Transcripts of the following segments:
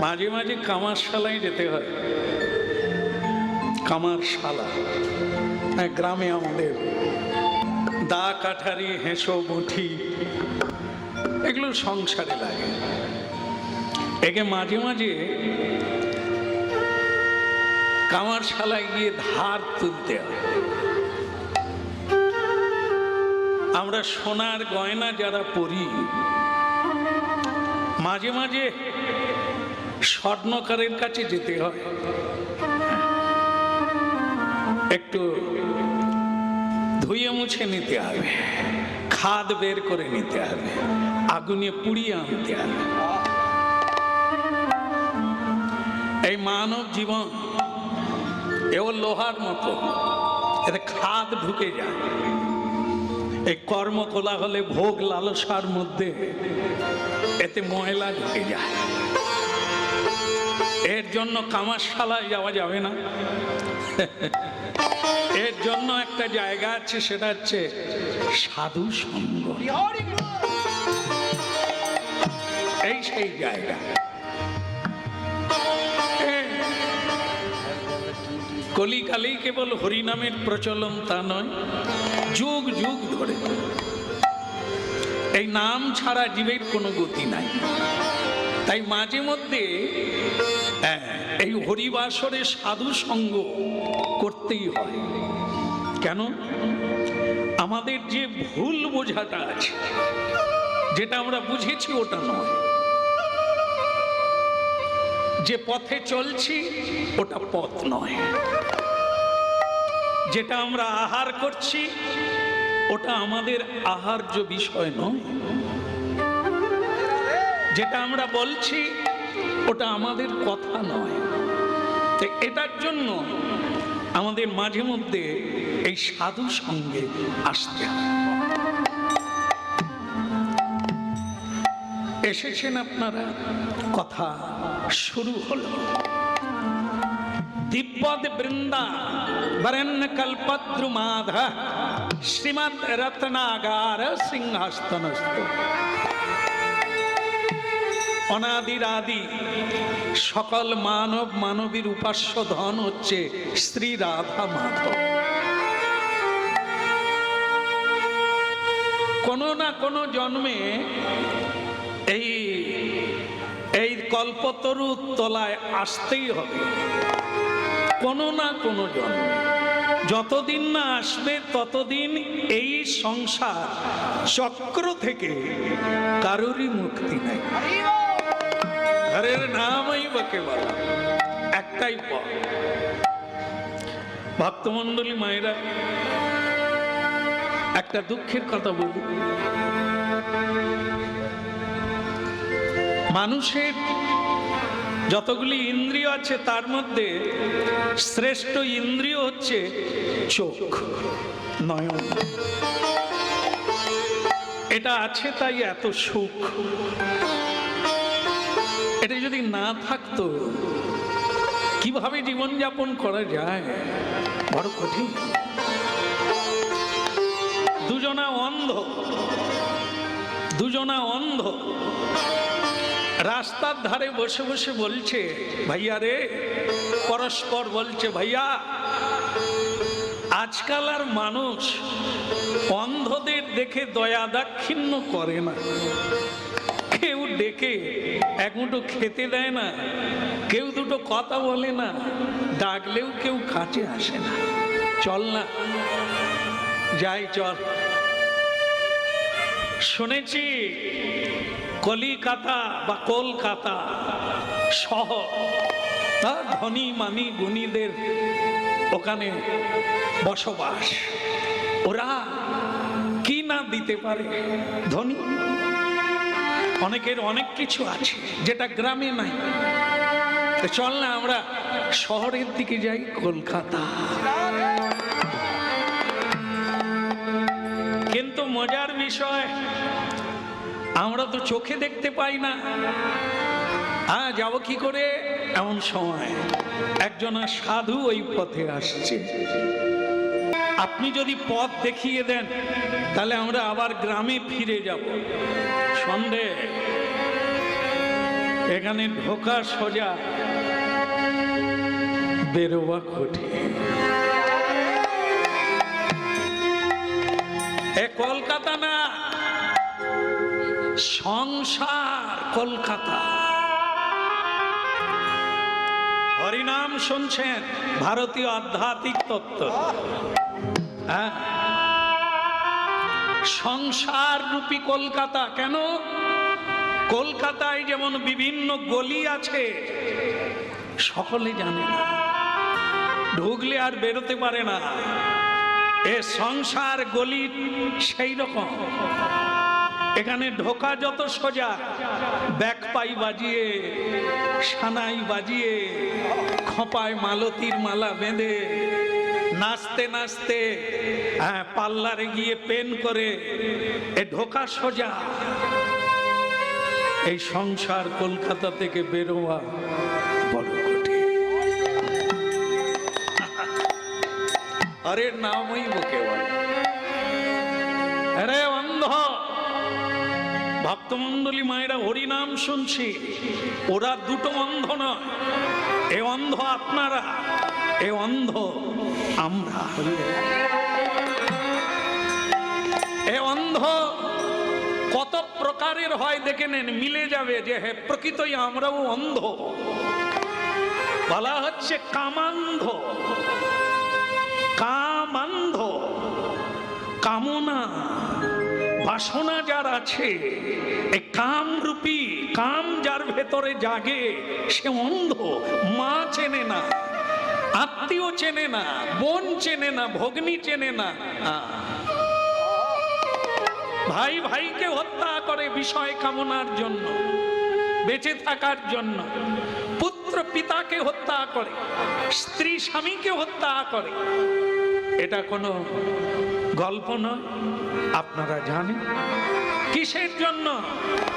মাঝে মাঝে কামারশালায় যেতে হয়। কামারশালা গ্রামে আমাদের দা কাঠারি হেঁসো মুঠি এগুলো সংসারে লাগে। একে মাঝে মাঝে কামারশালায় গিয়ে ধার তুলতে হয়। আমরা সোনার গয়না যারা পরি, মাঝে মাঝে স্বর্ণকারের কাছে যেতে হয়, একটু ধুয়ে মুছে নিতে হবে, খাদ বের করে নিতে হবে, আগুনে পুড়িয়ে আনতে হবে। এই মানব জীবন এও লোহার মতো, এতে খাদ ঢুকে যায়। এই কর্মকলা হলে ভোগ লালসার মধ্যে এতে ময়লা ঢুকে যায়। এর জন্য কামারশালায় যাওয়া যাবে না। এর জন্য একটা জায়গা আছে, সেটা হচ্ছে সাধু সঙ্গ। এই সেই জায়গা। কলিকালেই কেবল হরিনামের প্রচলন তা নয়, যুগ যুগ ধরে এই নাম ছাড়া জীবের কোনো গতি নাই। তাই মাঝে মধ্যে এই হরিবাসরে সাধু সঙ্গ করতেই হয়। কেন? আমাদের যে ভুল বোঝাটা আছে, যেটা আমরা বুঝেছি ওটা নয়, যে পথে চলছি ওটা পথ নয়, যেটা আমরা আহার করছি ওটা আমাদের আহার্য বিষয় নয়, যেটা আমরা বলছি ওটা আমাদের কথা নয়। তো এটার জন্য আমাদের মাঝে মধ্যে এই সাধু সঙ্গে আসতে হয়। এসেছেন আপনারা, কথা শুরু হলো। দিব্যদ বৃন্দা বরেণ্য কল্পদ্রু মাধ শ্রীমৎ রত্নাগার সিংহাস্তনস্থ। অনাদির আদি সকল মানব মানবীর উপাস্য ধন হচ্ছে শ্রী রাধা মাধব। কোনো না কোনো জন্মে এই কল্পতরু তলায় আসতেই হবে, কোনো না কোনো জন্মে। যতদিন না আসবে ততদিন এই সংসার চক্র থেকে কারোরই মুক্তি নেই। ঘরের নামই বাকে বলা, একটাই পথ। ভক্তমণ্ডলী মায়েরা, একটা দুঃখের কথা বলি। মানুষের যতগুলি ইন্দ্রিয় আছে তার মধ্যে শ্রেষ্ঠ ইন্দ্রিয় হচ্ছে চোখ, নয়ন। এটা আছে তাই এত সুখ। এটা যদি না থাকতো কিভাবে জীবনযাপন করা যায়? বড় কঠিন। দুজনা অন্ধ রাস্তার ধারে বসে বসে বলছে, ভাইয়া রে, পরস্পর বলছে, ভাইয়া আজকাল আর মানুষ অন্ধদের দেখে দয়া দাক্ষিণ্য করে না। কেউ ডেকে এক মুঠো খেতে দেয় না, কেউ দুটো কথা বলে না, ডাকলেও কেউ কাছে আসে না। চল না, যাই চল। শুনেছি কলিকাতা বা কলকাতা শহর, তার ধনী মানি গুণীদের ওখানে বসবাস। ওরা কি না দিতে পারে? ধনী, অনেকের অনেক কিছু আছে যেটা গ্রামে নাই। চল না আমরা শহরের দিকে যাই, কলকাতা। কিন্তু মজার বিষয়, আমরা তো চোখে দেখতে পাই না। যাব কি করে? এমন সময় একজন সাধু ওই পথে আসছে। আপনি যদি পথ দেখিয়ে দেন তাহলে আমরা আবার গ্রামে ফিরে যাব। সন্দেহ এখানে ঢোকা সোজা, বেরোবা কঠিন। এ কলকাতা না, সংসার কলকাতা। হরিনাম শুনছেন, ভারতীয় আধ্যাত্মিক তত্ত্ব। হ্যাঁ, সংসার রূপী কলকাতা। কেন? কলকাতায় যেমন বিভিন্ন গলি আছে, সকলে জানে না, ঢুকলে আর বেরোতে পারে না। এ সংসার গলি সেই রকম। এখানে ঢোকা যত সোজা, ব্যাকপাই বাজিয়ে, সানাই বাজিয়ে, খোঁপায় মালতীর মালা বেঁধে, নাচতে নাচতে পার্লারে গিয়ে পেন করে, এ ঢোকা সোজা। এই সংসার কলকাতা থেকে বেরোয়া বড় কঠিন। আরে নামই বকে বলে, আরে অন্ধ ভক্তমণ্ডলী মায়েরা হরিনাম শুনছি, ওরা দুটো অন্ধ নয়। এ অন্ধ আপনারা, এ অন্ধ আমরা। এ অন্ধ কত প্রকারের হয় দেখে নেন, মিলে যাবে যে হে প্রকৃতই আমরাও অন্ধ। বলা হচ্ছে কামান্ধ। কামান্ধ, কামনা বাসনা যার আছে, এই কামরূপী, কাম যার ভেতরে জাগে, সে অন্ধ। মা চেনে না, আত্মীয় চেনে না, বোন চেনে না, ভগ্নী চেনে না, ভাই ভাইকে হত্যা করে বিষয় কামনার জন্য, বেঁচে থাকার জন্য। পুত্র পিতাকে হত্যা করে, স্ত্রী স্বামীকে হত্যা করে। এটা কোনো গল্প নয়, আপনারা জানেন। কিসের জন্য?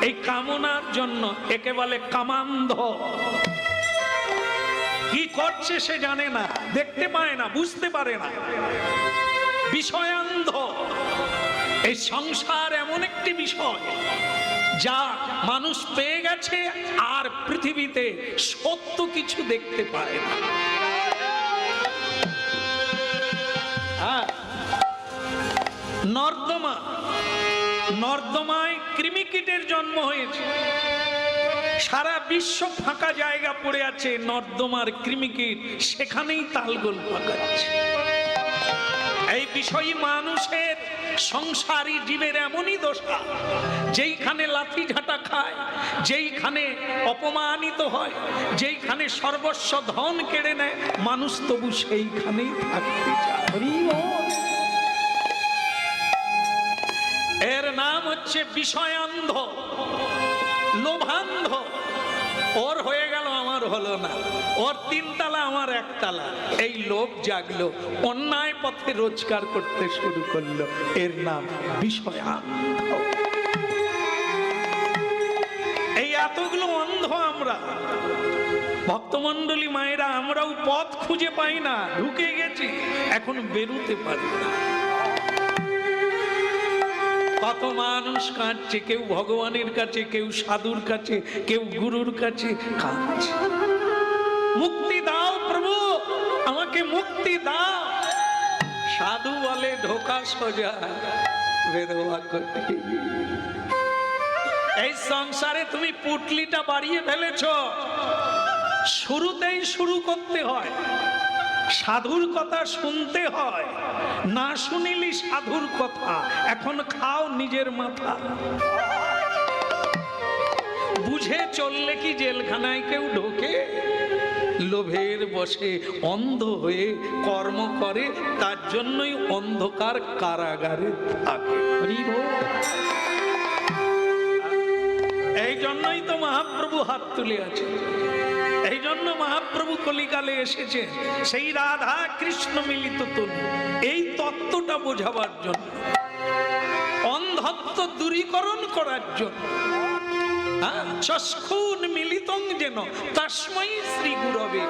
এই কামনার জন্য। একে বলে কামান্ধ। কি করছে সে জানে না, দেখতে পায় না, বুঝতে পারে না, বিষয়ান্ধ। এই সংসার এমন একটি বিষয় যা মানুষ পেয়ে গেছে আর পৃথিবীতে সত্য কিছু দেখতে পায় না। নর্দমা, নর্দমায় কৃমিকীটের জন্ম হয়েছে। সারা বিশ্ব ফাঁকা জায়গা পড়ে আছে, নর্দমার কৃমিকীট সেখানেই তালগোল পাকাচ্ছে। এই বিষয়ই মানুষের, সংসারী জীবের এমনই দশা, যেইখানে লাথি ঝাঁটা খায়, যেইখানে অপমানিত হয়, যেইখানে সর্বস্ব ধন কেড়ে নেয়, মানুষ তবু সেইখানেই থাকতে চায়। এর নাম হচ্ছে বিষয়ান্ধ, লোভান্ধ। ওর হয়ে গেল, আমার হলো না, ওর 3 তালা আমার 1 তালা, এই লোভ জাগলো, অন্যায় পথে রোজগার করতে শুরু করলো। এর নাম বিষয়ান্ধ। এই এতগুলো অন্ধ আমরা, ভক্তমণ্ডলী মায়েরা, আমরাও পথ খুঁজে পাই না, ঢুকে গেছি, এখন বেরোতে পারি না। কত মানুষ কাঁদছে, কেউ ভগবানের কাছে, কেউ সাধুর কাছে, কেউ গুরুর কাছে কাঁদছে। মুক্তি দাও প্রভু, আমাকে মুক্তি দাও। সাধু বলে ঢোকা সোজা, বেরোয়া কঠিন। এই সংসারে তুমি পুটলিটা বাড়িয়ে ফেলেছ, শুরুতেই শুরু করতে হয়, সাধুর কথা শুনতে হয়। না শুনিলি সাধুর কথা, এখন খাও নিজের মাথা। বুঝে চললে কি জেলখানায় কেউ ঢোকে? লোভের বশে অন্ধ হয়ে কর্ম করে, তার জন্যই অন্ধকার কারাগারে থাকে। এই জন্যই তো মহাপ্রভু হাত তুলে আছে, এই জন্য মহাপ্রভু কলিকালে এসেছে, সেই রাধা কৃষ্ণ মিলিত তনু, এই তত্ত্বটা বোঝাবার জন্য, অন্ধত্ব দূরীকরণ করার জন্য। চক্ষুন মিলিতং যেন তস্मै শ্রী গুরবে।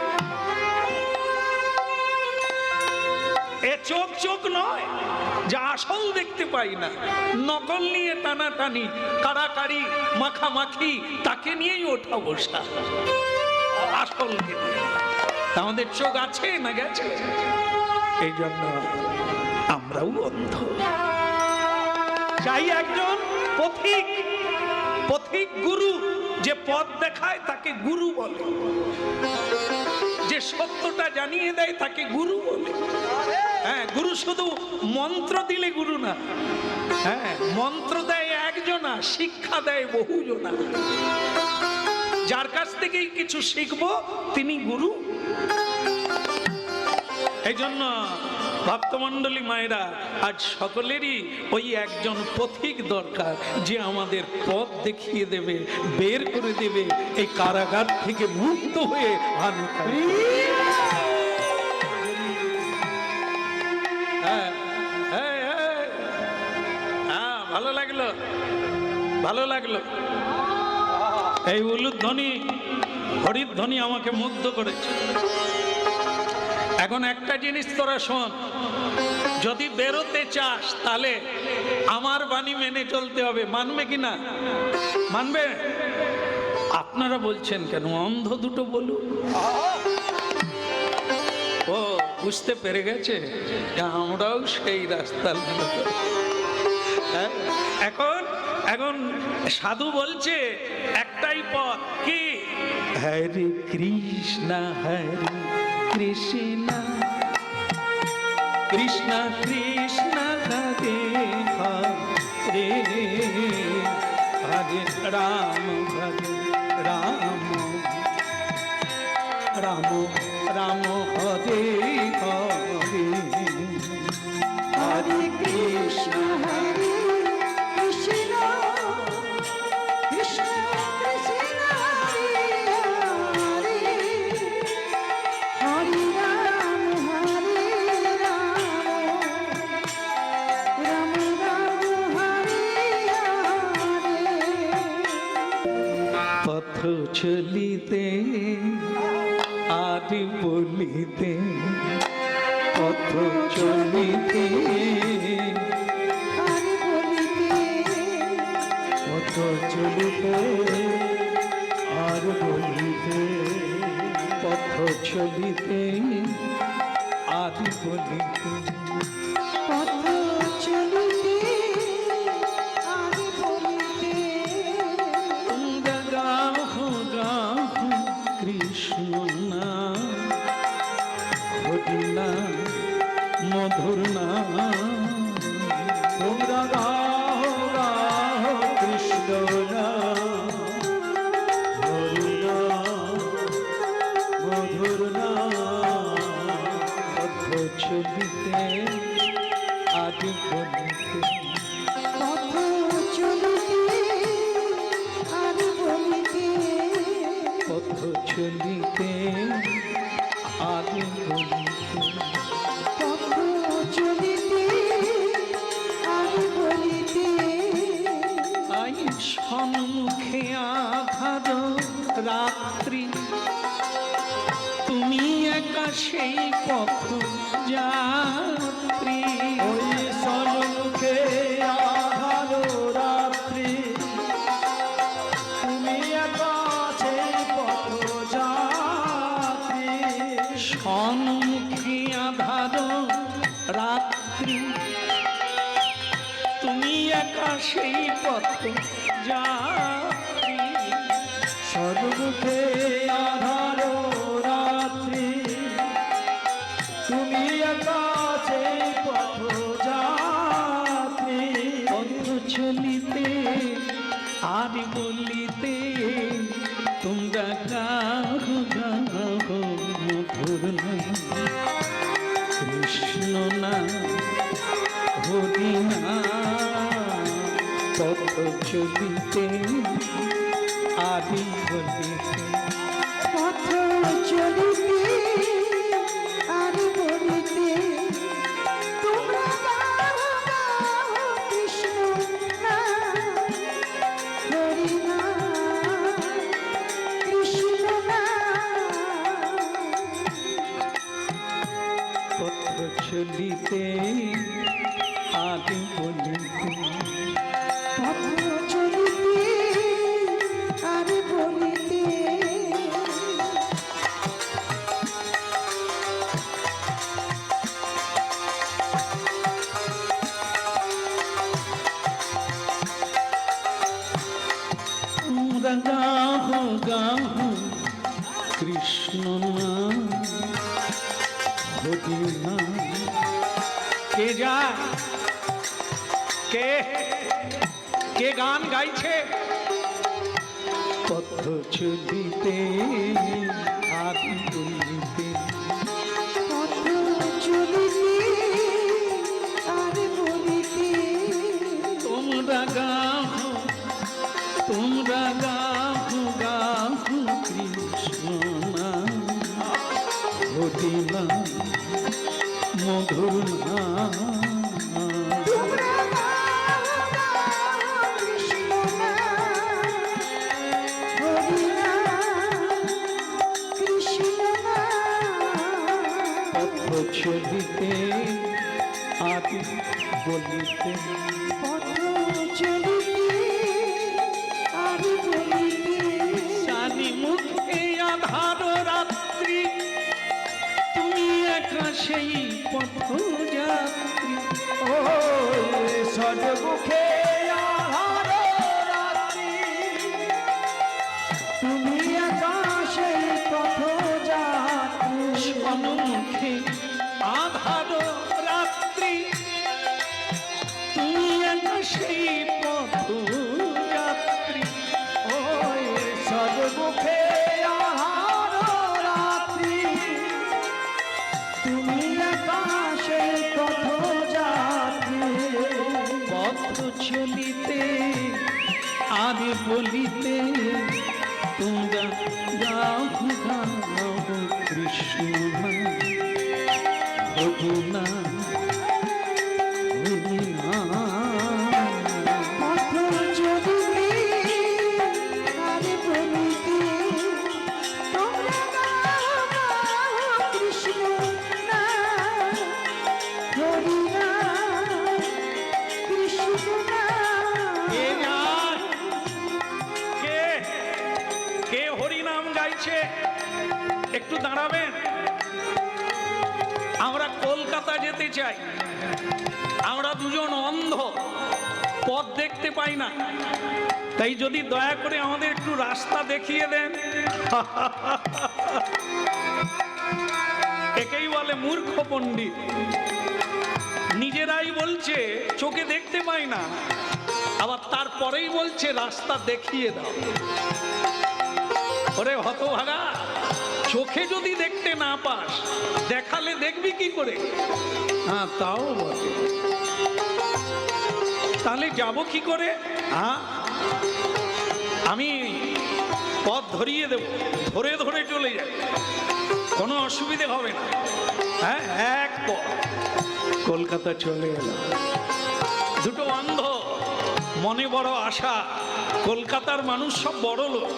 এ চোখ চোখ নয়, যা আসল দেখতে পাই না, নকল নিয়ে টানাটানি, কাড়াকাড়ি, মাখামাখি, তাকে নিয়েই ওঠা বসা, আসল আমাদের চোখ আছে না গেছে। এই জন্য আমরাও অন্ধ। চাই একজন পথিক, পথিক গুরু, যে পথ দেখায় তাকে গুরু বলে, যে সত্যটা জানিয়ে দেয় তাকে গুরু বলে। হ্যাঁ, গুরু শুধু মন্ত্র দিলে গুরু না, হ্যাঁ, মন্ত্র দেয় একজনা, শিক্ষা দেয় বহুজনা। যার কাছ থেকেই কিছু শিখবো তিনি গুরু। এই জন্য ভক্তমণ্ডলী মায়েরা, আজ সকলেরই ওই একজন পথিক দরকার, যে আমাদের পথ দেখিয়ে দেবে, বের করে দেবে এই কারাগার থেকে মুক্ত হয়ে আনবে। ভালো লাগলো, ভালো লাগলো। এই উলুধ্বনি, হরিধ্বনি আমাকে মুগ্ধ করেছে। এখন একটা জিনিস তোরা শোন, যদি বেরোতে চাস তাহলে আমার বাণী মেনে চলতে হবে। মানবে কি না? মানবে? আপনারা বলছেন কেন? অন্ধ দুটো বলুন। ও বুঝতে পেরে গেছে আমরাও সেই রাস্তার লোক। এখন এখন সাধু বলছে একটাই পথ, কি? হরে কৃষ্ণ হরে কৃষ্ণ কৃষ্ণ কৃষ্ণ হরে হরে, হরে রাম হরে রাম, রাম রাম হরে হরে, হরে কৃষ্ণ হরে কৃষ্ণ কৃষ্ণ কৃষ্ণ হরে হরে, হরে রাম হরে রাম, রাম রাম হরে হরে। পথ চলিতে আর বলিতে, পথ চলিতে আর বলিতে, পথ চলিতে আর বলিতে, পথ চলিতে আর বলিতে, পথ চলিতে আর বলিতে। তোমরা গাও গাও কৃষ্ণ নাম, হরি নাম, মধুর নাম। তোমরা গাও গাও কৃষ্ণ নাম, হরি নাম, মধুর নাম। পথ চলিতে আদি বলিতে, পথ চলিতে আদি বলিতে, পথ চলিতে আদি বলিতে, পথ চলিতে আদি বলিতে। আই সম্মুখে আধার রাত্রি, তুমি একা সেই পথ যাত্রী। ওই সম্মুখে আধার রাত্রি, তুমি একা সেই পথ যাত্রী। সম্মুখে আধার রাত্রি, তুমি একা সেই পথ যাত্রী। সম্মুখে আধার রাত্রি, তুমি একা সেই পথ যাত্রী। পথ চলিতে আর বলিতে, তোমরা গাও গাও মধুর নাম, কৃষ্ণ নাম, হরি নাম। পথ চলিতে আদি বলিতে, পথ চলিতে আদি বলিতে। তোমরা গাও গাও কৃষ্ণ নাম, হরি নাম, কৃষ্ণ নাম। পথ চলিতে আদি বলিতে পথ চলিতে আর বলিতে তোমরা গাহো গাহো কৃষ্ণ নাম হরি নাম। কে যায় কে কে গান গাইছে? পথ চলিতে আদি বলিতে পথ চলিতে আর বলিতে তোমরা গাহো গাহো কৃষ্ণ নাম হরি নাম মধুর নাম। তোমরা গাও কৃষ্ণ নাম হরি নাম কৃষ্ণ নাম পথ চলিতে আদি বলিতে পথ চলিতে আর বলিতে জানি মুখে আধার রাত্রি তুমি একা সেই পথযাত্রী। ও সদমুখে আহার রাত্রি তুমি আকাশে পথ যাত্রী সম্মুখে আধার রাত্রি তুমি একা সেই পথযাত্রী। ওই সদমুখে আহার রাত্রি তুমি আকাশে পথ যাত্রী পথ চলিতে আদি বলিতে তোমরা গাও গাও কৃষ্ণ নাম হরি নাম হরি নাম। পথ চলিতে আর বলিতে তোমরা গাও কৃষ্ণ নাম হরি নাম কৃষ্ণ কে নাম গায়? কে কে হরি নাম গাইছে? একটু দাঁড়াবেন। আমরা কলকাতা যেতে চাই, আমরা দুজন অন্ধ, পথ দেখতে পাই না, তাই যদি দয়া করে আমাদের একটু রাস্তা দেখিয়ে দেন। একেই বলে মূর্খ পণ্ডিত। নিজেরাই বলছে চোখে দেখতে পাই না, আবার তারপরেই বলছে রাস্তা দেখিয়ে দাও। ওরে হতভাগা, চোখে যদি দেখতে না পাস দেখালে দেখবি কি করে? হ্যাঁ তাও বটে, তাহলে যাব কি করে? হ্যাঁ আমি পথ ধরিয়ে দেব, ধরে ধরে চলে যাই, কোনো অসুবিধে হবে না। হ্যাঁ এক পথ কলকাতা চলে এলাম। দুটো অন্ধ, মনে বড় আশা, কলকাতার মানুষ সব বড় লোক,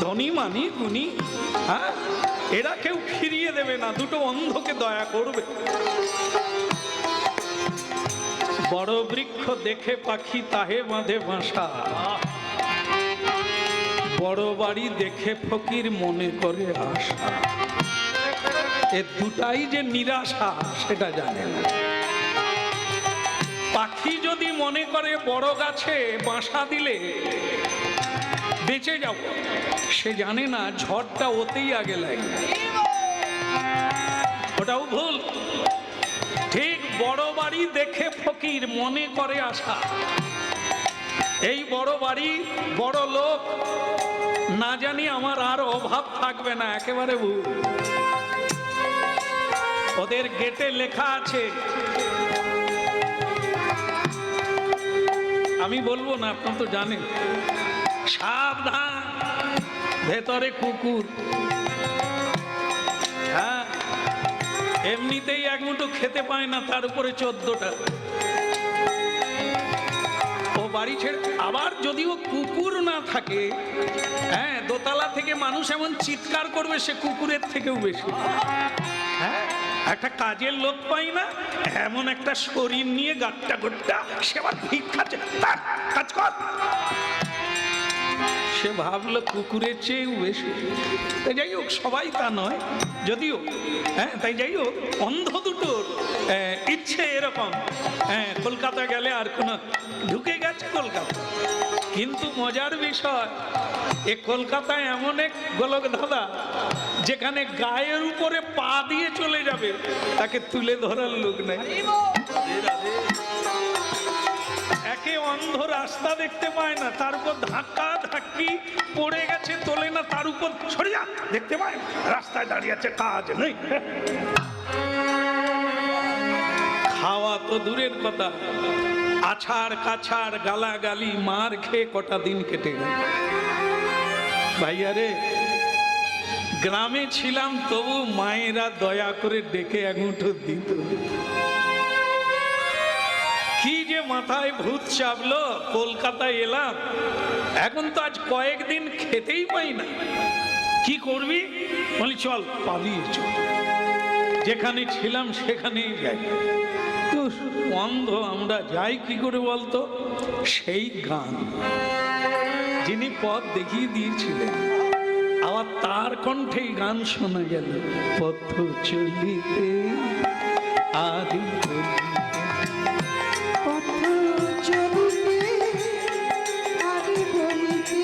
ধনী মানি গুণী, হ্যাঁ এরা কেউ ফিরিয়ে দেবে না, দুটো অন্ধকে দয়া করবে। বড় বৃক্ষ দেখে পাখি তাহে বাঁধে বাসা, বড় বাড়ি দেখে ফকির মনে করে আশা। এ দুটাই যে নিরাশা সেটা জানে না। পাখি যদি মনে করে বড় গাছে বাসা দিলে বেঁচে যাব, সে জানে না ঝড়টা ওতেই আগে লাগে, ওটাও ভুল। ঠিক বড় বাড়ি দেখে ফকির মনে করে আশা, এই বড় বাড়ি বড় লোক, না জানি আমার আর অভাব থাকবে না, একেবারে ভুল। ওদের গেটে লেখা আছে, আমি বলবো না, আপনারা তো জানেন, সাবধান ভেতরে কুকুর। হ্যাঁ এমনিতেই এক মুঠো খেতে পায় না, তার উপরে 14টা। ও বাড়ি ছেড়ে, আবার যদিও কুকুর না থাকে, হ্যাঁ দোতলা থেকে মানুষ এমন চিৎকার করবে সে কুকুরের থেকেও বেশি। হ্যাঁ একটা কাজের লোক পাই না, এমন একটা শরীর নিয়ে গাট্টা গোট্টা, সে আবার ভিক্ষাচ্ছে, তার কাজ কর। সে ভাবলো কুকুরের চেয়েও বেশি। তাই যাই হোক, সবাই তা নয় যদিও, হ্যাঁ, তাই যাই হোক, অন্ধ দুটোর ইচ্ছে এরকম। হ্যাঁ, কলকাতা গেলে আর কোনো, ঢুকে গেছে কলকাতা। কিন্তু মজার বিষয়, এ কলকাতায় এমন এক গোলক ধাঁধা, যেখানে গায়ের উপরে পা দিয়ে চলে যাবে, তাকে তুলে ধরার লোক নেই। একে অন্ধ রাস্তা দেখতে পায় না, তার উপর ধাক্কা ধাক্কি পড়ে গেছে, তোলে না, তার উপর সরে যা, দেখতে পায় রাস্তায় দাঁড়িয়ে আছে, কাজ নেই। খাওয়া তো দূরের কথা, আছাড় কাছাড় গালাগালি মার খেয়ে কটা দিন কেটে গেল। ভাইয়া রে, গ্রামে ছিলাম তবু মায়েরা দয়া করে ডেকে এগুঁঠো দিত। কি যে মাথায় ভূত চাপলো, কলকাতায় এলাম, এখন তো আজ কয়েকদিন খেতেই পাই না। কি করবি? বলি চল পালিয়ে চল, যেখানে ছিলাম সেখানেই যাই। তো অন্ধ আমরা যাই কি করে বলতো? সেই গান যিনি পথ দেখিয়ে দিয়েছিলেন, আবার তার কণ্ঠেই গান শোনা গেল। পথ চলিতে আদি পথ চলিতে আদি বলিতে,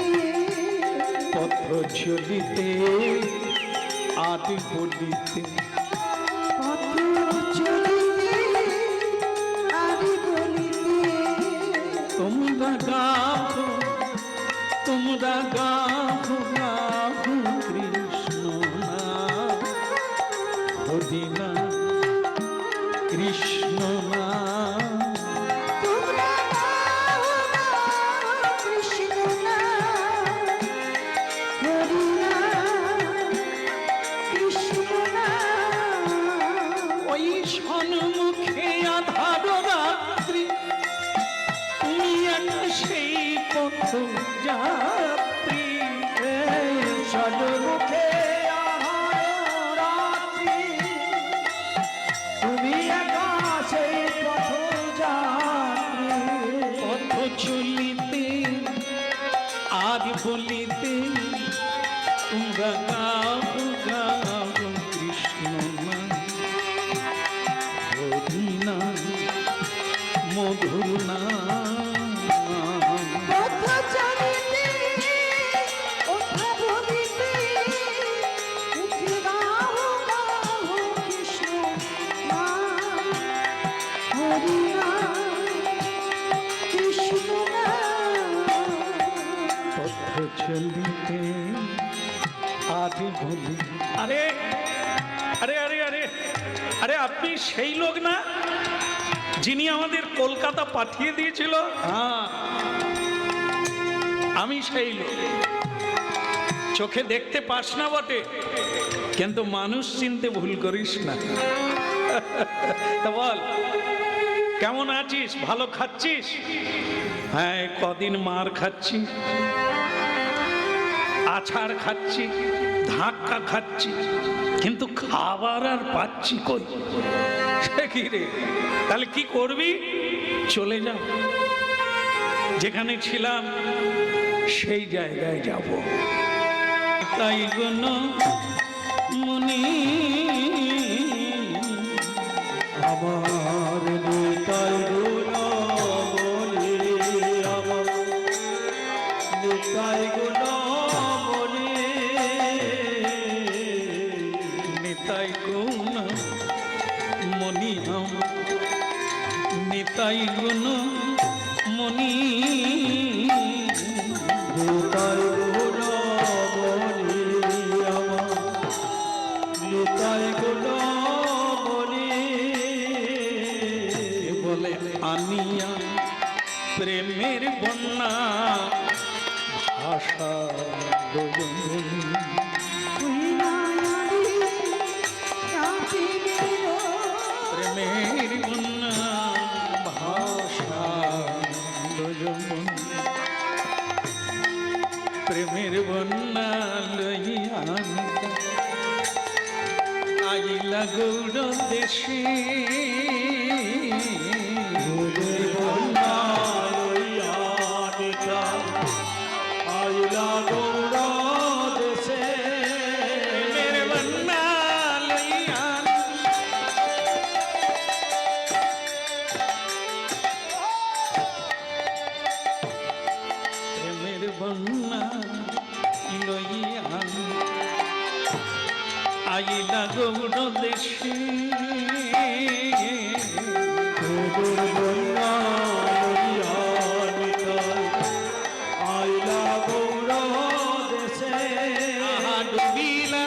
পথ চলিতে আদি বলিতে, পথ চলিতে আদি বলিতে, তোমরা গাও, তোমরা গাও গাও কৃষ্ণ নাম, হরি নাম, কৃষ্ণ নাম। তোমরা গাও গাও কৃষ্ণ নাম, হরি নাম, কৃষ্ণ নাম। ওই সন্মুখে আধার রাত্রি, তুমি একটা সেই পথ যাত্রী। সন্মুখে আধার রাত্রি, তুমি একা সেই পথযাত্রী। পথ চলিতে আজ বলিতে, তোমরা গাও গাও কৃষ্ণ নাম, হরি নাম, মধুর নাম। পথ চলিতে কথা বলিতে, মুখে গাও গাও কৃষ্ণ নাম, হরি নাম, কৃষ্ণ নাম। পথ চলিতে আদি বলি। আরে আরে আরে আরে আরে, আপনি সেই লোক না যিনি আমাদের কলকাতা পাঠিয়ে দিয়েছিল? হ্যাঁ, আমি সেই লোক। চোখে দেখতে পাস না বটে, কিন্তু মানুষ চিনতে ভুল করিস না। তা বল, কেমন আছিস? ভালো খাচ্ছিস? হ্যাঁ, কদিন মার খাচ্ছি, আছাড় খাচ্ছি, ধাক্কা খাচ্ছি, কিন্তু খাবার আর পাচ্ছি কই? সে কি রে? তাহলে কি করবি? চলে যা, যেখানে ছিলাম সেই জায়গায় যাব। তাই গণ মনি আমার নিতাই গুণ বলি, আমার নিতাই গুণ বলি, নিতাই গুণ মনি আমার, নিতাই গুণ মনি, নিতাই গুণ বলি আমার, নিতাই গুণ বলি। বলে আনিয়া প্রেমের বন্যা ভাষা গগন, প্রেমের বন্যা ভাষা গগন, প্রেমের বন্যা লইয়া আইলা গৌর দেশে আইলা গৌর দেশে মেরে বন্যা লইয়া প্রেমের বন্যা লইয়া আইলা গৌর দেশে আইলা গৌর দেশে ডুবিলা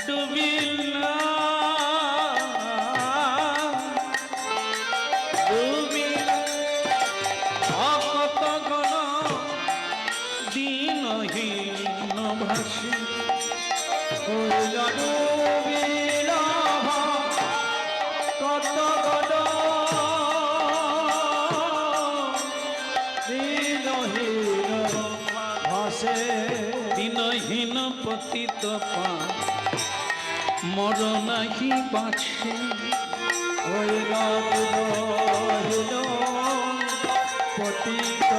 ডুবিলা ডুবিলা অকত গণ দিনহীন ভাসি হইলা ডুবিলা কত গড দিনহীন ভাসে দিনহীন পতিত পা মরণাহি বাছে হইলা দিনহীন পতিত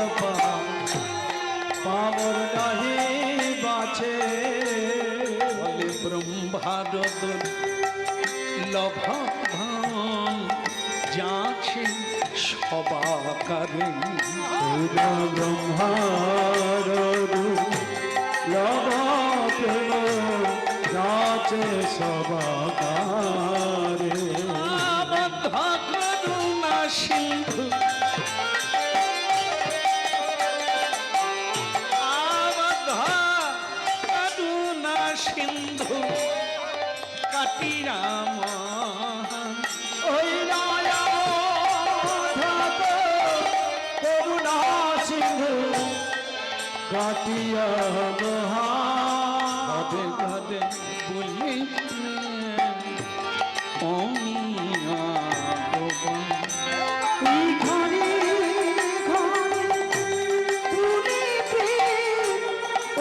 পামর নাহি বাছে বলে ব্রহ্মারদ লভান যাছে সবাকারে ব্রহ্মার লভাপেন যাচে সবাকারে আবদ্ধ করুণা সিন্ধু আবদ্ধ করুণা সিন্ধু কাটিরাম ওই রায়া করুণা সিন্ধু কাটিয়া মহা ঘরে ঘরে বলি অমিয়া ভগবান এই ঘরে ঘরে তুমি প্রেম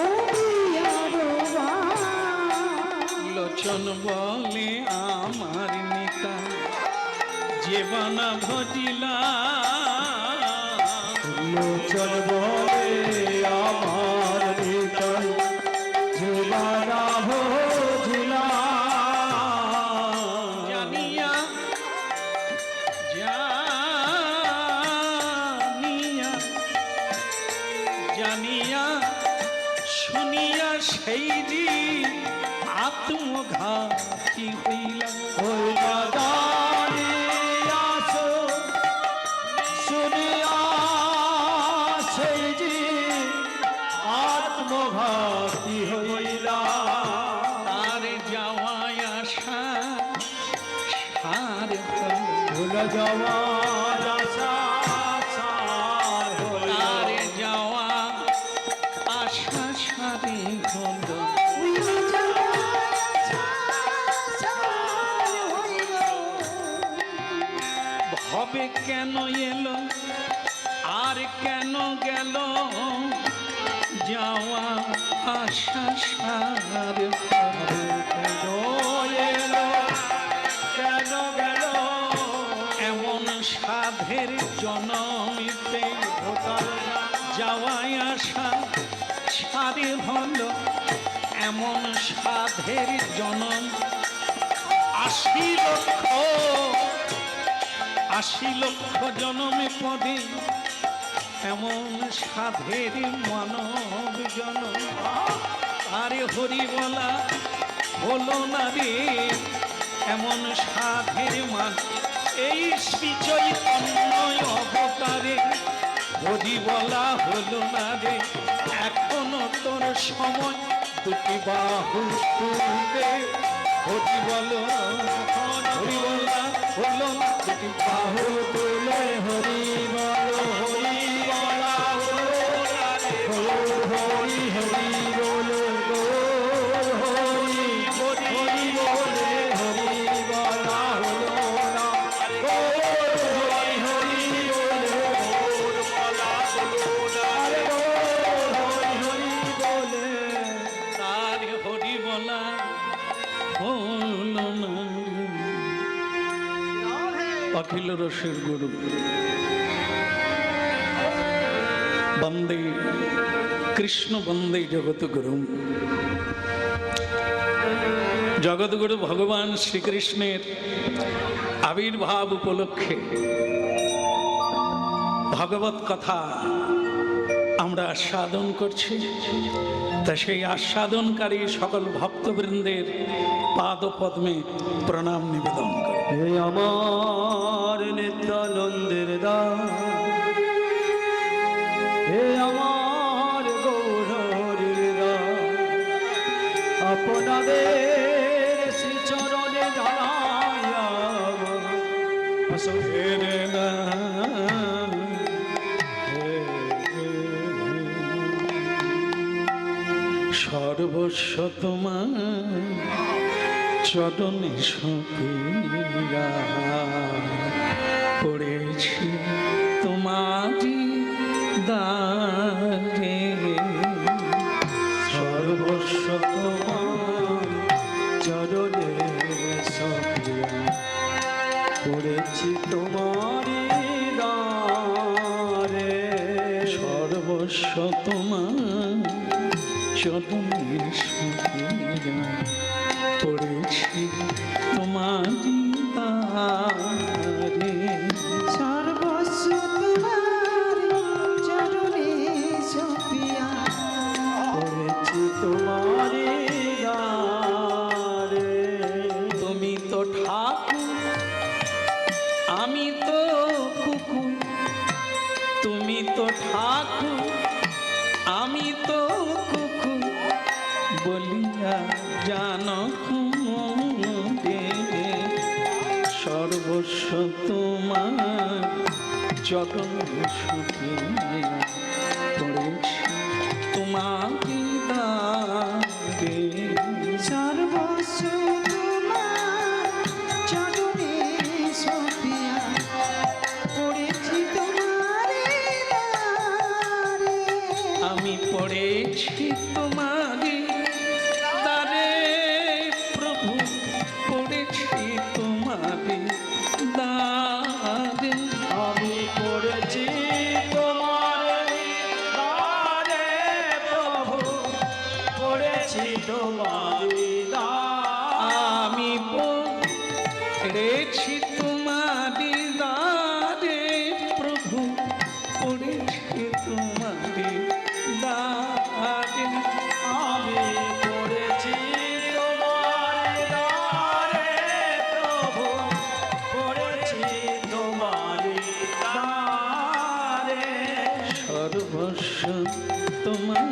অভিয়ারবা লোচন বলে আমার নিতা জীবনা ভজিলা লোচন বলে আমার নিতাই জীবনা ভজিলা জানিয়া জানিয়া জানিয়া শুনিয়া সেই জি আত্মঘাতী হইলা হইলা জানিয়াছ শুনিয়া সেই যে আত্মঘাতী হইলা তার যাওয়ায় আসা সার ভুল যাওয়া আশা সার হইলা তার যাওয়া আশা সারে হল ভবে কেন এলো আর কেন গেল যাওয়া আশা সার কেন এলো কেন গেল এমন সাধের জনমিতে যাওয়ায় আসা সারে হল এমন সাধের জনম 80 লক্ষ জনমে পদে এমন সাধের মানব জনম আরে হরি বলা হলো না রে এমন সাধের মান এই শ্রী চৈতন্য অবতারে হরি বলা হলো না রে এখনো তোর সময় দুটি বাহু তুলবে হরি বলো হরি বলা হলো না দুটি বাহু তুলে হরি বল হরি বলা হরি হরি বল হরি হরি বলে হরি বলা হলো না হরি হরি বলে বলা হলো না হরি হরি বলে তার হলো না। অখিল রসের গুরু বন্দে কৃষ্ণ বন্দে জগৎগুরু। জগৎগুরু ভগবান শ্রীকৃষ্ণের আবির্ভাব উপলক্ষে ভগবত কথা আমরা আস্বাদন করছি। তা সেই আস্বাদনকারী সকল ভক্তবৃন্দের পাদপদ্মে প্রণাম নিবেদন করি। হে আমার নিত্যানন্দের দাস, হে আমার গৌরহরির দাস, আপনাদের শ্রীচরণে জানাইয়া রে না, সর্বস্ব তোমার চরণে সপিয়া পড়েছি তোমারি দ্বারে। সর্বস্ব তোমার চরণে সপিয়া পড়েছি তোমারি দ্বারে। সর্বস্ব তোমার চরণে সপিয়া পড়েছি তোমারি দ্বারে। সর্বস্ব তোমার চরণে সপিয়া পড়েছি তোমারি দ্বারে। তুমি তো ঠাকুর আমি তো কুকুর, তুমি তো ঠাকুর আমি তো কুকুর বলিয়া জানো রে। সর্বস্ব তোমার চরণে সপিয়া পড়েছি তোমারি দ্বারে। সর্বস্ব তোমার চরণে সপিয়া পড়েছি তোমারি দ্বারে। আমি পড়েছি তোমারি দ্বারে প্রভু, পড়েছি তোমারি দ্বারে। আমি পড়েছি তোমার দ্বারে প্রভু, পড়েছি তোমার দ্বারে। আমি পড়েছি তোমারি দ্বারে প্রভু, পড়েছি তোমারি দ্বারে। আমি পড়েছি তোমার দ্বারে প্রভু, পড়েছি তোমার দ্বারে। সর্বস্ব তোমার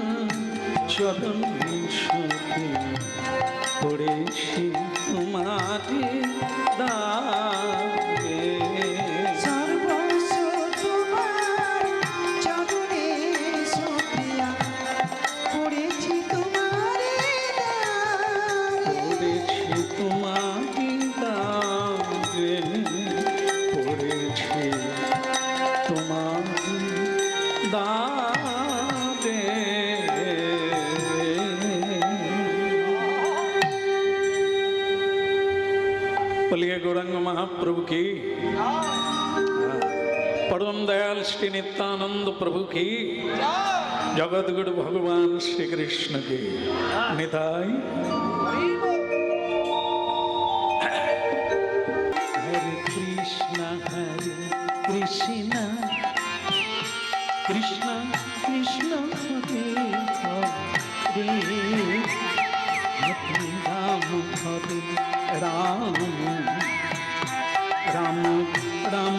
চরণে সপিয়া পড়েছি তোমারি দ্বারে। সর্বস্ব তোমার চরণে সপিয়া পড়েছি তোমারি দ্বারে। পড়েছি তোমারি দ্বারে, পড়েছি তোমারি দ্বারে। बोलिए गौरंग महाप्रभु की, परम दयाल श्री नित्यानंद प्रभु की, जगत गुरु भगवान श्री कृष्ण की निताई। हरे कृष्ण कृष्ण कृष्ण हरे हरे, हरे राम हरे राम, राम राम